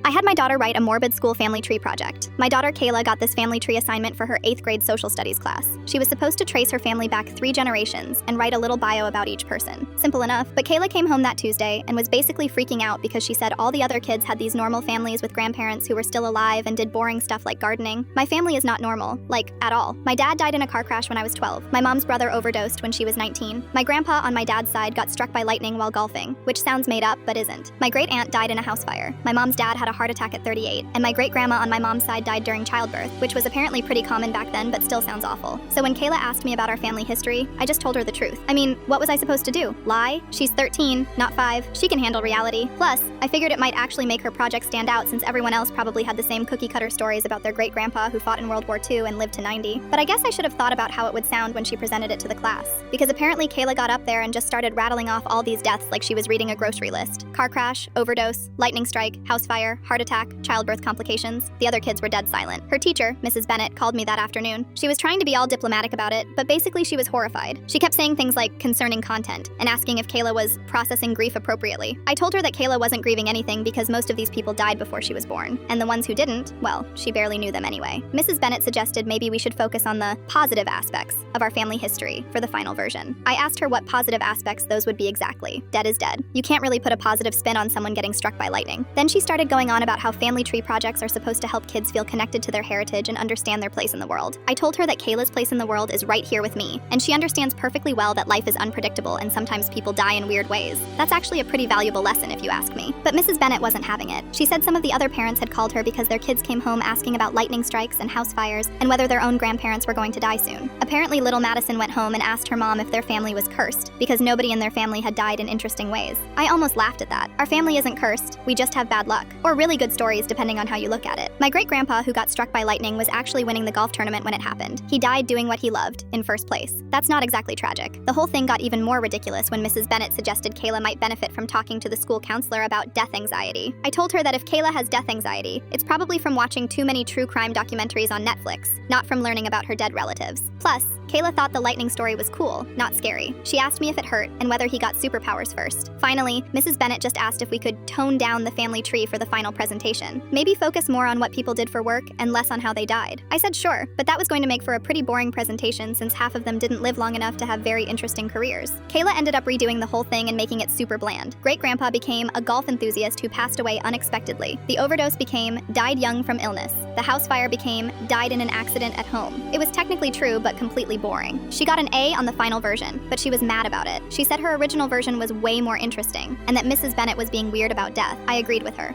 I had my daughter write a morbid school family tree project. My daughter Kayla got this family tree assignment for her 8th grade social studies class. She was supposed to trace her family back 3 generations and write a little bio about each person. Simple enough, but Kayla came home that Tuesday and was basically freaking out because she said all the other kids had these normal families with grandparents who were still alive and did boring stuff like gardening. My family is not normal, like, at all. My dad died in a car crash when I was 12. My mom's brother overdosed when she was 19. My grandpa on my dad's side got struck by lightning while golfing, which sounds made up but isn't. My great aunt died in a house fire. My mom's dad had a heart attack at 38, and my great-grandma on my mom's side died during childbirth, which was apparently pretty common back then but still sounds awful. So when Kayla asked me about our family history, I just told her the truth. I mean, what was I supposed to do? Lie? She's 13, not 5. She can handle reality. Plus, I figured it might actually make her project stand out since everyone else probably had the same cookie-cutter stories about their great-grandpa who fought in World War II and lived to 90. But I guess I should have thought about how it would sound when she presented it to the class. Because apparently Kayla got up there and just started rattling off all these deaths like she was reading a grocery list. Car crash, overdose, lightning strike, house fire, heart attack, childbirth complications. The other kids were dead silent. Her teacher, Mrs. Bennett, called me that afternoon. She was trying to be all diplomatic about it, but basically she was horrified. She kept saying things like concerning content and asking if Kayla was processing grief appropriately. I told her that Kayla wasn't grieving anything because most of these people died before she was born. And the ones who didn't, well, she barely knew them anyway. Mrs. Bennett suggested maybe we should focus on the positive aspects of our family history for the final version. I asked her what positive aspects those would be exactly. Dead is dead. You can't really put a positive spin on someone getting struck by lightning. Then she started going on about how family tree projects are supposed to help kids feel connected to their heritage and understand their place in the world. I told her that Kayla's place in the world is right here with me, and she understands perfectly well that life is unpredictable and sometimes people die in weird ways. That's actually a pretty valuable lesson if you ask me. But Mrs. Bennett wasn't having it. She said some of the other parents had called her because their kids came home asking about lightning strikes and house fires and whether their own grandparents were going to die soon. Apparently little Madison went home and asked her mom if their family was cursed because nobody in their family had died in interesting ways. I almost laughed at that. Our family isn't cursed, we just have bad luck. Or really good stories depending on how you look at it. My great-grandpa who got struck by lightning was actually winning the golf tournament when it happened. He died doing what he loved, in first place. That's not exactly tragic. The whole thing got even more ridiculous when Mrs. Bennett suggested Kayla might benefit from talking to the school counselor about death anxiety. I told her that if Kayla has death anxiety, it's probably from watching too many true crime documentaries on Netflix, not from learning about her dead relatives. Plus, Kayla thought the lightning story was cool, not scary. She asked me if it hurt and whether he got superpowers first. Finally, Mrs. Bennett just asked if we could tone down the family tree for the final presentation. Maybe focus more on what people did for work and less on how they died. I said sure, but that was going to make for a pretty boring presentation since half of them didn't live long enough to have very interesting careers. Kayla ended up redoing the whole thing and making it super bland. Great-grandpa became a golf enthusiast who passed away unexpectedly. The overdose became died young from illness. The house fire became died in an accident at home. It was technically true, but completely boring. She got an A on the final version, but she was mad about it. She said her original version was way more interesting, and that Mrs. Bennett was being weird about death. I agreed with her.